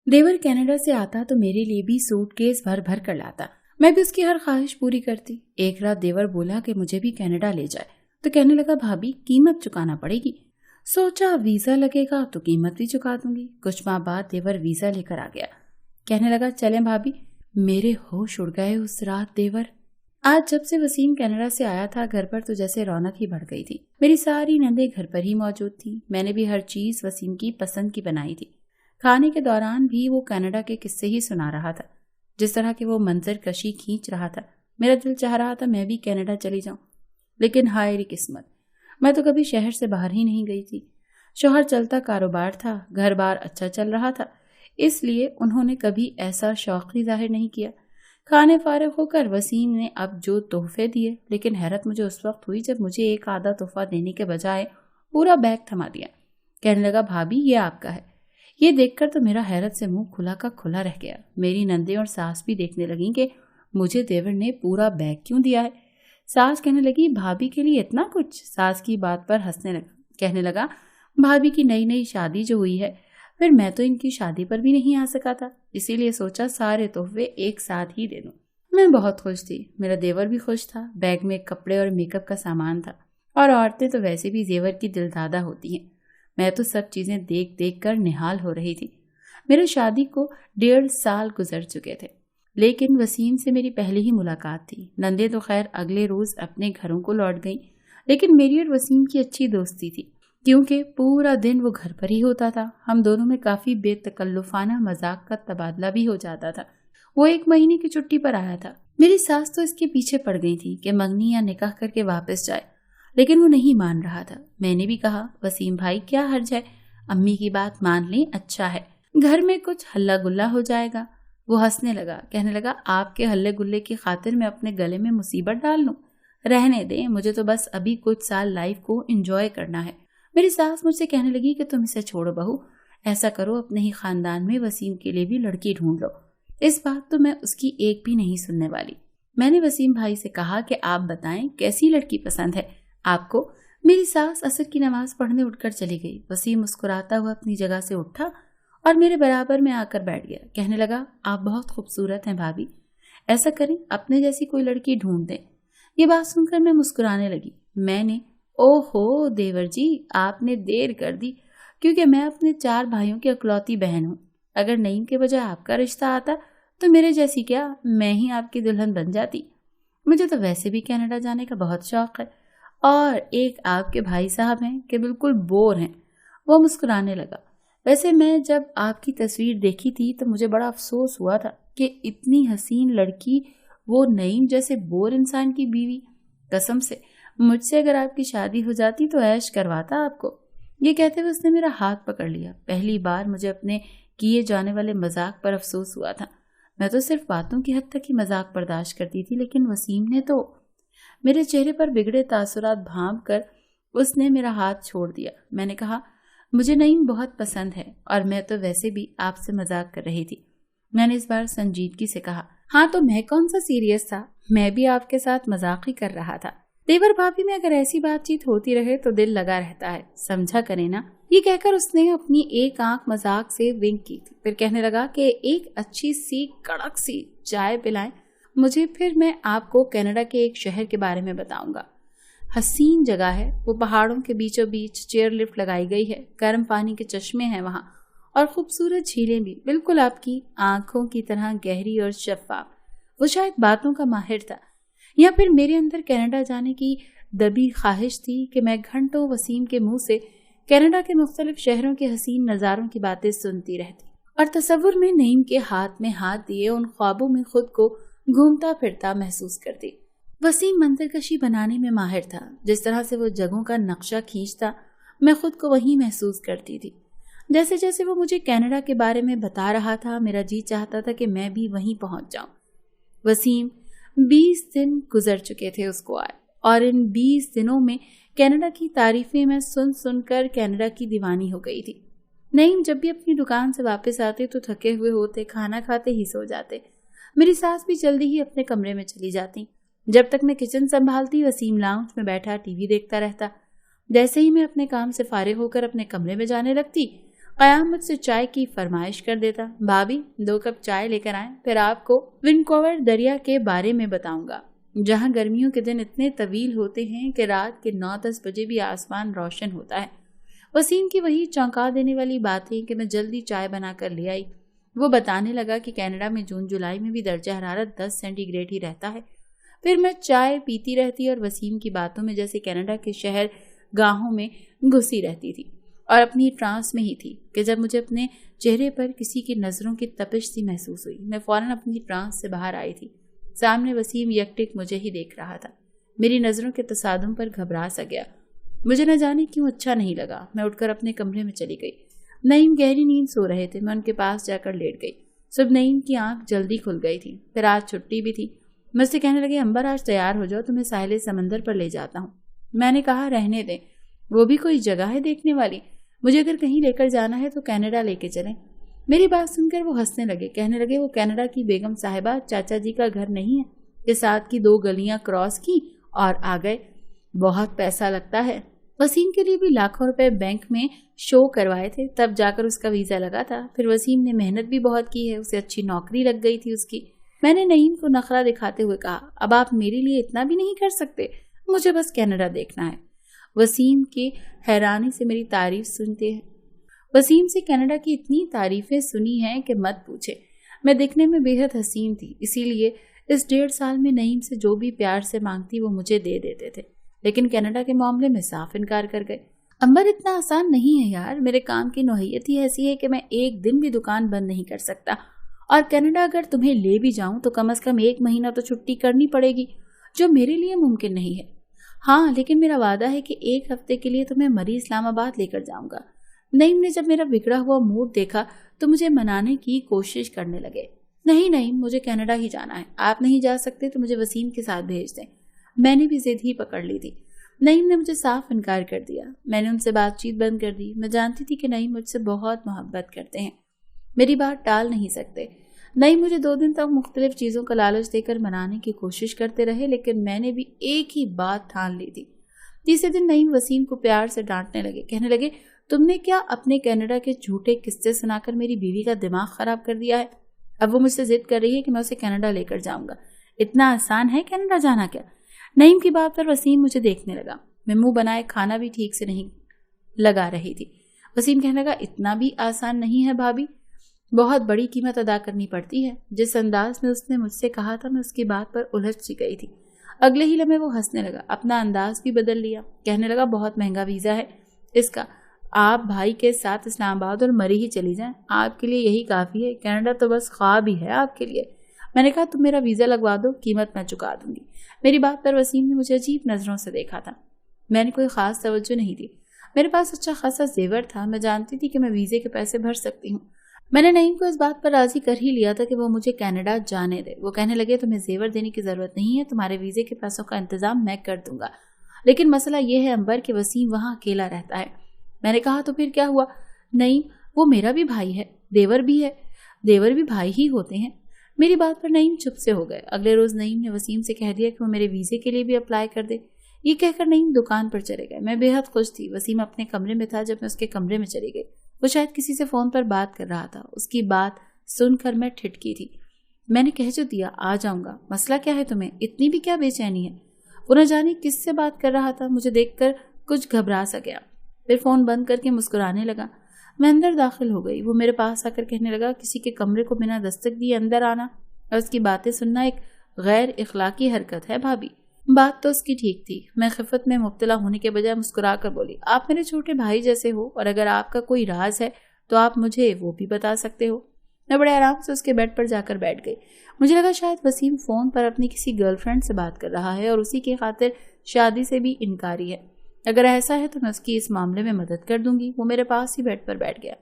देवर Canada से आता तो मेरे लिए भी सूटकेस भर भर कर लाता। मैं भी उसकी हर ख्वाहिश पूरी करती। एक रात देवर बोला कि मुझे भी कनाडा ले जाए, तो कहने लगा भाभी कीमत चुकाना पड़ेगी। सोचा वीजा लगेगा तो कीमत भी चुका दूंगी। कुछ माह बाद देवर वीजा लेकर आ गया। कहने लगा चलें भाभी। मेरे होश उड़ गए उस रात देवर। आज जब से वसीम कनाडा से आया था घर पर तो जैसे रौनक ही बढ़ गई थी। मेरी सारी नंदें घर पर ही मौजूद थी। मैंने भी हर चीज वसीम की पसंद की बनाई थी। खाने के दौरान भी वो कनाडा के किस्से ही सुना रहा था। जिस तरह के वो मंजर कशी खींच रहा था, मेरा दिल चाह रहा था मैं भी कनाडा चली जाऊं। लेकिन हाय री किस्मत, मैं तो कभी शहर से बाहर ही नहीं गई थी। शौहर चलता कारोबार था, घर बार अच्छा चल रहा था, इसलिए उन्होंने कभी ऐसा शौक ही जाहिर नहीं किया। खाने फारिग होकर वसीम ने अब जो तोहफे दिए, लेकिन हैरत मुझे उस वक्त हुई जब मुझे एक आधा तोहफा देने के बजाय पूरा बैग थमा दिया। कहने लगा भाभी ये आपका है। ये देखकर तो मेरा हैरत से मुंह खुला का खुला रह गया। मेरी नंदे और सास भी देखने लगी कि मुझे देवर ने पूरा बैग क्यों दिया है। सास कहने लगी भाभी के लिए इतना कुछ। सास की बात पर हंसने लगा। कहने लगा भाभी की नई नई शादी जो हुई है, फिर मैं तो इनकी शादी पर भी नहीं आ सका था, इसीलिए सोचा सारे तोहफे एक साथ ही दे दूं। मैं बहुत खुश थी, मेरा देवर भी खुश था। बैग में कपड़े और मेकअप का सामान था, और औरतें तो वैसे भी जेवर की दिलदादा होती हैं। मैं तो सब चीजें देख देख कर निहाल हो रही थी। मेरे शादी को 1.5 साल गुजर चुके थे, लेकिन वसीम से मेरी पहली ही मुलाकात थी। नंदे तो खैर अगले रोज अपने घरों को लौट गईं, लेकिन मेरी और वसीम की अच्छी दोस्ती थी, क्योंकि पूरा दिन वो घर पर ही होता था। हम दोनों में काफी बेतकल्लुफाना मजाक का तबादला भी हो जाता था। वो 1 महीने की छुट्टी पर आया था। मेरी सास तो इसके पीछे पड़ गई थी कि मंगनी या निकाह करके वापस जाए, लेकिन वो नहीं मान रहा था। मैंने भी कहा वसीम भाई क्या हर्ज है, अम्मी की बात मान लें, अच्छा है, घर में कुछ हल्ला गुल्ला हो जाएगा। वो हंसने लगा। कहने लगा आपके हल्ले गुल्ले की खातिर मैं अपने गले में मुसीबत डाल लूं? रहने दें, मुझे तो बस अभी कुछ साल लाइफ को एंजॉय करना है। मेरी सास मुझसे कहने लगी कि तुम इसे छोड़ो बहू, ऐसा करो अपने ही खानदान में वसीम के लिए भी लड़की ढूंढ लो। इस बात तो मैं उसकी एक भी नहीं सुनने वाली। मैंने वसीम भाई से कहा कि आप बताएं कैसी लड़की पसंद है आपको। मेरी सास असर की नमाज पढ़ने उठकर चली गई। वसीम मुस्कुराता हुआ अपनी जगह से उठा और मेरे बराबर में आकर बैठ गया। कहने लगा आप बहुत खूबसूरत हैं भाभी, ऐसा करें अपने जैसी कोई लड़की ढूंढ दें। ये बात सुनकर मैं मुस्कुराने लगी। मैंने ओहो देवर जी, आपने देर कर दी, क्योंकि मैं अपने 4 भाइयों की इकलौती बहन हूँ। अगर नईम के बजाय आपका रिश्ता आता तो मेरे जैसी क्या, मैं ही आपकी दुल्हन बन जाती। मुझे तो वैसे भी कनाडा जाने का बहुत शौक है, और एक आपके भाई साहब हैं कि बिल्कुल बोर हैं। वो मुस्कुराने लगा। वैसे मैं जब आपकी तस्वीर देखी थी तो मुझे बड़ा अफसोस हुआ था कि इतनी हसीन लड़की, वो नईम जैसे बोर इंसान की बीवी। कसम से मुझसे अगर आपकी शादी हो जाती तो ऐश करवाता आपको। ये कहते हुए उसने मेरा हाथ पकड़ लिया। पहली बार मुझे अपने किए जाने वाले मजाक पर अफसोस हुआ था। मैं तो सिर्फ बातों की हद तक ही मजाक बर्दाश्त करती थी, लेकिन वसीम ने तो। मेरे चेहरे पर बिगड़े तासुरात भांप कर उसने मेरा हाथ छोड़ दिया। मैंने कहा मुझे नईम बहुत पसंद है, और मैं तो वैसे भी आपसे मजाक कर रही थी। मैंने इस बार संजीदगी से कहा हाँ तो मैं कौन सा सीरियस था, मैं भी आपके साथ मजाक ही कर रहा था। देवर भाभी में अगर ऐसी बातचीत होती रहे तो दिल लगा रहता है, समझा करे ना। ये कहकर उसने अपनी एक आंख मजाक से विंक की थी। फिर कहने लगा कि एक अच्छी सी कड़क सी चाय पिलाएं मुझे, फिर मैं आपको कनाडा के एक शहर के बारे में बताऊंगा। हसीन जगह है वो, पहाड़ों के बीचों बीच चेयर लिफ्ट लगाई गई है, गर्म पानी के चश्मे हैं वहाँ, और खूबसूरत झीलें भी, बिल्कुल आपकी आंखों की तरह गहरी और शफाफ। वो शायद बातों का माहिर था, या फिर मेरे अंदर कनाडा जाने की दबी ख्वाहिश थी कि मैं घंटों वसीम के मुंह से कनाडा के मुख्तलिफ शहरों के हसीन नज़ारों की बातें सुनती रहती, और तसव्वुर में नईम के हाथ में हाथ दिए उन ख्वाबों में खुद को घूमता फिरता महसूस करती। वसीम मंजरकशी बनाने में माहिर था। जिस तरह से वो जगहों का नक्शा खींचता, मैं खुद को वहीं महसूस करती थी। जैसे जैसे वो मुझे कनाडा के बारे में बता रहा था, मेरा जी चाहता था कि मैं भी वहीं पहुंच जाऊं। वसीम 20 दिन गुजर चुके थे उसको आए, और इन 20 दिनों में कनाडा की तारीफें मैं सुन सुनकर कनाडा की दीवानी हो गई थी। नईम जब भी अपनी दुकान से वापस आते तो थके हुए होते, खाना खाते ही सो जाते। मेरी सास भी जल्दी ही अपने कमरे में चली जाती। जब तक मैं किचन संभालती, वसीम लाउंज में बैठा टीवी देखता रहता। जैसे ही मैं अपने काम से फारिग होकर अपने कमरे में जाने लगती, قیام مجھ سے چائے کی فرمائش کر دیتا، بھابھی 2 کپ چائے لے کر آئیں، پھر آپ کو ونکوور دریا کے بارے میں بتاؤں گا، جہاں گرمیوں کے دن اتنے طویل ہوتے ہیں کہ رات کے 9-10 بجے بھی آسمان روشن ہوتا ہے۔ وسیم کی وہی چونکا دینے والی باتیں کہ میں جلدی چائے بنا کر لے آئی۔ وہ بتانے لگا کہ کینیڈا میں جون جولائی میں بھی درجہ حرارت 10 سینٹی گریڈ ہی رہتا ہے۔ پھر میں چائے پیتی رہتی اور وسیم کی باتوں میں جیسے کینیڈا کے شہر گاہوں میں گھسی رہتی تھی اور اپنی ٹرانس میں ہی تھی کہ جب مجھے اپنے چہرے پر کسی کی نظروں کی تپش سی محسوس ہوئی، میں فوراً اپنی ٹرانس سے باہر آئی تھی۔ سامنے وسیم یکٹک مجھے ہی دیکھ رہا تھا۔ میری نظروں کے تصادم پر گھبرا سا گیا۔ مجھے نہ جانے کیوں اچھا نہیں لگا۔ میں اٹھ کر اپنے کمرے میں چلی گئی۔ نعیم گہری نیند سو رہے تھے، میں ان کے پاس جا کر لیٹ گئی۔ صبح نعیم کی آنکھ جلدی کھل گئی تھی، پھر آج چھٹی بھی تھی۔ مجھ سے کہنے لگے امبر آج تیار ہو جاؤ، تمہیں ساحل سمندر پر لے جاتا ہوں۔ میں نے کہا رہنے دیں، وہ بھی کوئی جگہ ہے دیکھنے والی؟ مجھے اگر کہیں لے کر جانا ہے تو کینیڈا لے کے چلیں۔ میری بات سن کر وہ ہنسنے لگے، کہنے لگے وہ کینیڈا کی بیگم صاحبہ چاچا جی کا گھر نہیں ہے کہ ساتھ کی 2 گلیاں کراس کی اور آ گئے، بہت پیسہ لگتا ہے۔ وسیم کے لیے بھی لاکھوں روپے بینک میں شو کروائے تھے، تب جا کر اس کا ویزا لگا تھا۔ پھر وسیم نے محنت بھی بہت کی ہے، اسے اچھی نوکری لگ گئی تھی اس کی۔ میں نے نعیم کو نخرہ دکھاتے ہوئے کہا اب آپ میرے لیے اتنا بھی نہیں کر سکتے، مجھے بس کینیڈا دیکھنا ہے۔ وسیم کی حیرانی سے میری تعریف سنتے ہیں۔ وسیم سے کینیڈا کی اتنی تعریفیں سنی ہیں کہ مت پوچھے۔ میں دیکھنے میں بے حد حسین تھی، اسی لیے اس 1.5 سال میں نعیم سے جو بھی پیار سے مانگتی وہ مجھے دے دیتے تھے، لیکن کینیڈا کے معاملے میں صاف انکار کر گئے۔ امبر اتنا آسان نہیں ہے یار، میرے کام کی نوعیت ہی ایسی ہے کہ میں ایک دن بھی دکان بند نہیں کر سکتا، اور کینیڈا اگر تمہیں لے بھی جاؤں تو کم از کم 1 مہینہ تو چھٹی کرنی پڑے گی، جو میرے لیے ممکن نہیں ہے۔ ہاں لیکن میرا وعدہ ہے کہ 1 ہفتے کے لیے تمہیں مری اسلام آباد لے کر جاؤں گا۔ نعیم نے جب میرا بگڑا ہوا موڈ دیکھا تو مجھے منانے کی کوشش کرنے لگے۔ نہیں نعیم، مجھے کینیڈا ہی جانا ہے، آپ نہیں جا سکتے تو مجھے وسیم کے ساتھ بھیج دیں۔ میں نے بھی ضد ہی پکڑ لی تھی۔ نعیم نے مجھے صاف انکار کر دیا۔ میں نے ان سے بات چیت بند کر دی۔ میں جانتی تھی کہ نعیم مجھ سے بہت محبت کرتے ہیں، میری بات ٹال نہیں سکتے۔ نعیم مجھے 2 دن تک مختلف چیزوں کا لالچ دے کر منانے کی کوشش کرتے رہے، لیکن میں نے بھی ایک ہی بات ٹھان لی تھی۔ تیسرے دن نعیم وسیم کو پیار سے ڈانٹنے لگے، کہنے لگے تم نے کیا اپنے کینیڈا کے جھوٹے قصے سنا کر میری بیوی کا دماغ خراب کر دیا ہے؟ اب وہ مجھ سے ضد کر رہی ہے کہ میں اسے کینیڈا لے کر جاؤں گا۔ اتنا آسان ہے کینیڈا جانا کیا؟ نعیم کی بات پر وسیم مجھے دیکھنے لگا۔ میں منہ بنائے کھانا بھی ٹھیک سے نہیں لگا رہی تھی۔ وسیم کہنے لگا اتنا بھی آسان نہیں ہے بھابھی، بہت بڑی قیمت ادا کرنی پڑتی ہے۔ جس انداز میں اس نے مجھ سے کہا تھا میں اس کی بات پر الجھ سی گئی تھی۔ اگلے ہی لمحے وہ ہنسنے لگا، اپنا انداز بھی بدل لیا، کہنے لگا بہت مہنگا ویزا ہے اس کا، آپ بھائی کے ساتھ اسلام آباد اور مری ہی چلی جائیں، آپ کے لیے یہی کافی ہے، کینیڈا تو بس خواب ہی ہے آپ کے لیے۔ میں نے کہا تم میرا ویزا لگوا دو، قیمت میں چکا دوں گی۔ میری بات پر وسیم نے مجھے عجیب نظروں سے دیکھا تھا۔ میں نے کوئی خاص توجہ نہیں دی، میرے پاس اچھا خاصا زیور تھا، میں جانتی تھی کہ میں ویزے کے پیسے بھر سکتی ہوں۔ میں نے نعیم کو اس بات پر راضی کر ہی لیا تھا کہ وہ مجھے کینیڈا جانے دے۔ وہ کہنے لگے تمہیں زیور دینے کی ضرورت نہیں ہے، تمہارے ویزے کے پیسوں کا انتظام میں کر دوں گا، لیکن مسئلہ یہ ہے امبر کہ وسیم وہاں اکیلا رہتا ہے۔ میں نے کہا تو پھر کیا ہوا؟ نعیم وہ میرا بھی بھائی ہے، دیور بھی ہے، دیور بھی بھائی ہی ہوتے ہیں۔ میری بات پر نعیم چپ سے ہو گئے۔ اگلے روز نعیم نے وسیم سے کہہ دیا کہ وہ میرے ویزے کے لیے بھی اپلائی کر دے۔ یہ کہہ کر نعیم دکان پر چلے گئے۔ میں بے حد خوش تھی۔ وسیم اپنے کمرے میں تھا جب میں اس کے کمرے میں چلی گئی۔ وہ شاید کسی سے فون پر بات کر رہا تھا۔ اس کی بات سن کر میں ٹھٹکی تھی۔ میں نے کہہ جو دیا آ جاؤں گا، مسئلہ کیا ہے تمہیں، اتنی بھی کیا بے چینی ہے؟ وہ نہ جانے کس سے بات کر رہا تھا، مجھے دیکھ کر کچھ گھبرا سا گیا، پھر فون بند کر کے مسکرانے لگا۔ میں اندر داخل ہو گئی۔ وہ میرے پاس آ کر کہنے لگا کسی کے کمرے کو بنا دستک دیے اندر آنا اور اس کی باتیں سننا ایک غیر اخلاقی حرکت ہے بھابھی۔ بات تو اس کی ٹھیک تھی۔ میں خفت میں مبتلا ہونے کے بجائے مسکرا کر بولی آپ میرے چھوٹے بھائی جیسے ہو، اور اگر آپ کا کوئی راز ہے تو آپ مجھے وہ بھی بتا سکتے ہو۔ میں بڑے آرام سے اس کے بیڈ پر جا کر بیٹھ گئی۔ مجھے لگا شاید وسیم فون پر اپنی کسی گرل فرینڈ سے بات کر رہا ہے اور اسی کی خاطر شادی سے بھی انکاری ہے۔ اگر ایسا ہے تو میں اس کی اس معاملے میں مدد کر دوں گی۔ وہ میرے پاس ہی بیڈ پر بیٹھ گیا۔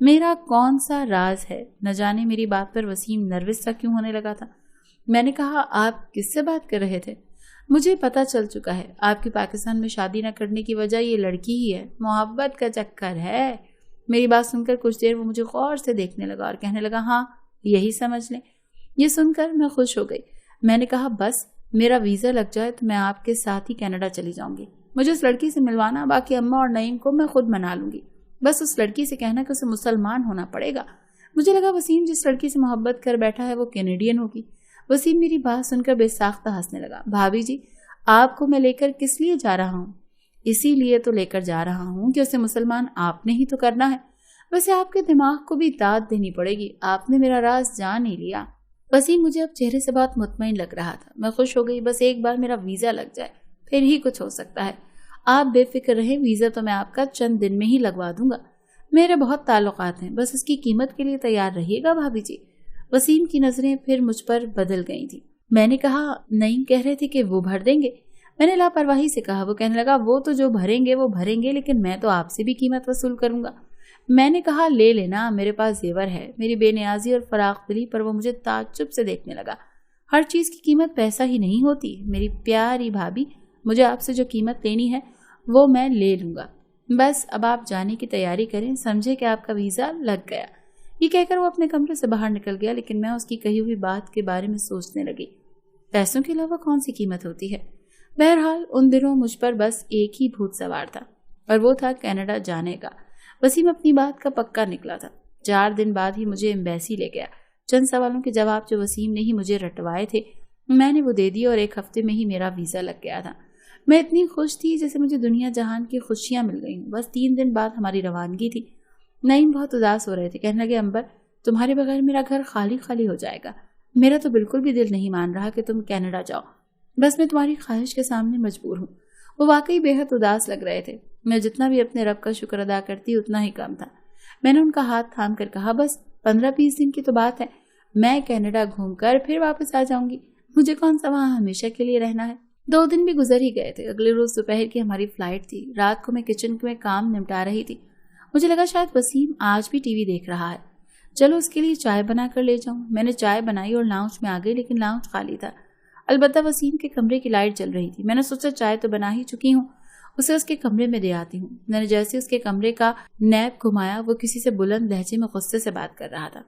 میرا کون سا راز ہے؟ نہ جانے میری بات پر وسیم نروس سا کیوں ہونے لگا تھا۔ میں نے کہا آپ کس سے بات کر رہے تھے؟ مجھے پتہ چل چکا ہے، آپ کی پاکستان میں شادی نہ کرنے کی وجہ یہ لڑکی ہی ہے، محبت کا چکر ہے۔ میری بات سن کر کچھ دیر وہ مجھے غور سے دیکھنے لگا اور کہنے لگا ہاں یہی سمجھ لیں۔ یہ سن کر میں خوش ہو گئی۔ میں نے کہا بس میرا ویزا لگ جائے تو میں آپ کے ساتھ ہی کینیڈا چلی جاؤں گی، مجھے اس لڑکی سے ملوانا، باقی اماں اور نعیم کو میں خود منا لوں گی۔ बस उस लड़की से कहना कि उसे मुसलमान होना पड़ेगा। मुझे लगा वसीम जिस लड़की से मोहब्बत कर बैठा है वो कैनेडियन होगी। वसीम मेरी बात सुनकर बेसाख्ता हंसने लगा। भाभी जी, आपको मैं लेकर किस लिए जा रहा हूँ? इसीलिए तो लेकर जा रहा हूँ कि उसे मुसलमान आपने ही तो करना है। वैसे आपके दिमाग को भी दाद देनी पड़ेगी, आपने मेरा राज जान ही लिया। वसीम मुझे अब चेहरे से बहुत मुतमईन लग रहा था। मैं खुश हो गई। बस एक बार मेरा वीजा लग जाए फिर ही कुछ हो सकता है। आप बेफिक्र रहें, वीजा तो मैं आपका चंद दिन में ही लगवा दूंगा। मेरे बहुत ताल्लुकात हैं, बस उसकी कीमत के लिए तैयार रहिएगा भाभी जी। वसीम की नजरें फिर मुझ पर बदल गई थी। मैंने कहा, नईम कह रहे थे कि वो भर देंगे। मैंने लापरवाही से कहा। वो कहने लगा, वो तो जो भरेंगे वो भरेंगे, लेकिन मैं तो आपसे भी कीमत वसूल करूंगा। मैंने कहा, ले लेना, मेरे पास जेवर है। मेरी बेनियाजी और फराख दिली पर वो मुझे ताज्जुब से देखने लगा। हर चीज की कीमत पैसा ही नहीं होती मेरी प्यारी भाभी। मुझे आपसे जो कीमत लेनी है वो मैं ले लूंगा। बस अब आप जाने की तैयारी करें, समझे कि आपका वीजा लग गया। ये कहकर वो अपने कमरे से बाहर निकल गया, लेकिन मैं उसकी कही हुई बात के बारे में सोचने लगी। पैसों के अलावा कौन सी कीमत होती है? बहरहाल उन दिनों मुझ पर बस एक ही भूत सवार था और वो था कनाडा जाने का। वसीम अपनी बात का पक्का निकला था। 4 दिन बाद ही मुझे एम्बेसी ले गया। चंद सवालों के जवाब जो वसीम ने ही मुझे रटवाए थे मैंने वो दे दिए और 1 हफ्ते में ही मेरा वीजा लग गया था। मैं इतनी खुश थी जैसे मुझे दुनिया जहान की खुशियां मिल गई। बस 3 दिन बाद हमारी रवानगी थी। नईम बहुत उदास हो रहे थे। कहने लगे, अंबर, तुम्हारे बगैर मेरा घर खाली खाली हो जाएगा। मेरा तो बिल्कुल भी दिल नहीं मान रहा कि तुम कनाडा जाओ। बस मैं तुम्हारी ख्वाहिश के सामने मजबूर हूँ। वो वाकई बेहद उदास लग रहे थे। मैं जितना भी अपने रब का शुक्र अदा करती उतना ही कम था। मैंने उनका हाथ थाम कर कहा, बस 15-20 दिन की तो बात है। मैं कनाडा घूमकर फिर वापस आ जाऊंगी। मुझे कौन सा वहां हमेशा के लिए रहना है। 2 दिन भी गुजर ही गए थे। अगले रोज दोपहर की हमारी फ्लाइट थी। रात को मैं किचन में काम निपटा रही थी। मुझे लगा शायद वसीम आज भी टीवी देख रहा है। चलो उसके लिए चाय बना कर ले जाऊं। मैंने चाय बनाई और लाउंज में आ गई, लेकिन लाउंज खाली था। अलबत्ता वसीम के कमरे की लाइट जल रही थी। मैंने सोचा चाय तो बना ही चुकी हूँ, उसे उसके कमरे में दे आती हूँ। मैंने जैसे उसके कमरे का नैब घुमाया, वो किसी से बुलंद लहजे में गुस्से से बात कर रहा था।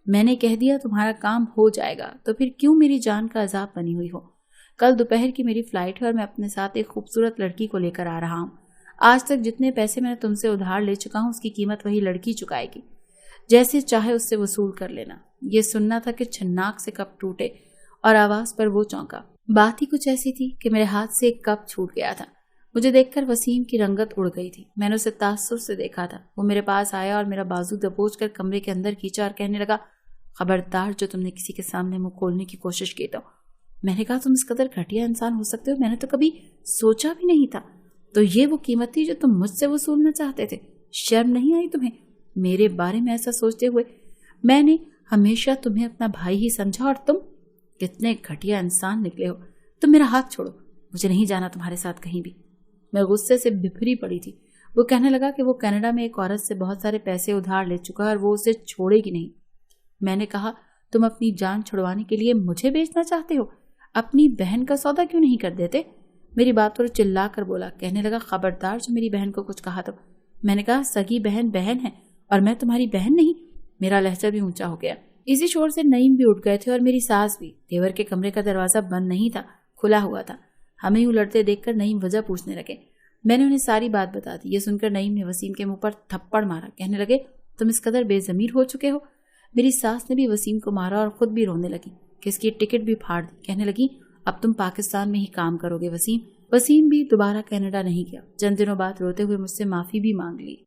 मैंने कह दिया तुम्हारा काम हो जाएगा, तो फिर क्यों मेरी जान का अजाब बनी हुई हो। कल दोपहर की मेरी फ्लाइट है और मैं अपने साथ एक खूबसूरत लड़की को लेकर आ रहा हूँ। आज तक जितने पैसे मैंने तुमसे उधार ले चुका हूँ उसकी कीमत वही लड़की चुकाएगी। जैसे चाहे उससे वसूल कर लेना। ये सुनना था कि छन्नाक से कप टूटे और आवाज पर वो चौंका। बात ही कुछ ऐसी थी कि मेरे हाथ से एक कप छूट गया था। मुझे देखकर वसीम की रंगत उड़ गई थी। मैंने उसे तासुर से देखा था। वो मेरे पास आया और मेरा बाजू दबोच कर कमरे के अंदर खींचा और कहने लगा, खबरदार जो तुमने किसी के सामने मुंह खोलने की कोशिश की तो। मैंने कहा, तुम इस कदर घटिया इंसान हो सकते हो मैंने तो कभी सोचा भी नहीं था। तो ये वो कीमत थी जो तुम मुझसे वसूलना चाहते थे। शर्म नहीं आई तुम्हें मेरे बारे में ऐसा सोचते हुए? मैंने हमेशा तुम्हें अपना भाई ही समझा और तुम कितने घटिया इंसान निकले हो। तुम मेरा हाथ छोड़ो, मुझे नहीं जाना तुम्हारे साथ कहीं भी। मैं गुस्से से बिफरी पड़ी थी। वो कहने लगा कि वो कनाडा में एक औरत से बहुत सारे पैसे उधार ले चुका है और वो उसे छोड़ेगी नहीं। मैंने कहा, तुम अपनी जान छुड़वाने के लिए मुझे बेचना चाहते हो? अपनी बहन का सौदा क्यों नहीं कर देते? मेरी बात पर चिल्ला कर बोला। कहने लगा, खबरदार जो मेरी बहन को कुछ कहा तो। मैंने कहा, सगी बहन बहन है और मैं तुम्हारी बहन नहीं। मेरा लहजा भी ऊंचा हो गया। इसी शोर से नईम भी उठ गए थे और मेरी सास भी। देवर के कमरे का दरवाजा बंद नहीं था, खुला हुआ था। हमें यूं लड़ते देखकर नईम वजह पूछने लगे। मैंने उन्हें सारी बात बता दी। ये सुनकर नईम ने वसीम के मुंह पर थप्पड़ मारा। कहने लगे, तुम इस कदर बेजमीर हो चुके हो। मेरी सास ने भी वसीम को मारा और खुद भी रोने लगी कि इसकी टिकट भी फाड़ दी। कहने लगी, अब तुम पाकिस्तान में ही काम करोगे वसीम। वसीम भी दोबारा कनाडा नहीं गया। चंद दिनों बाद रोते हुए मुझसे माफी भी मांग ली।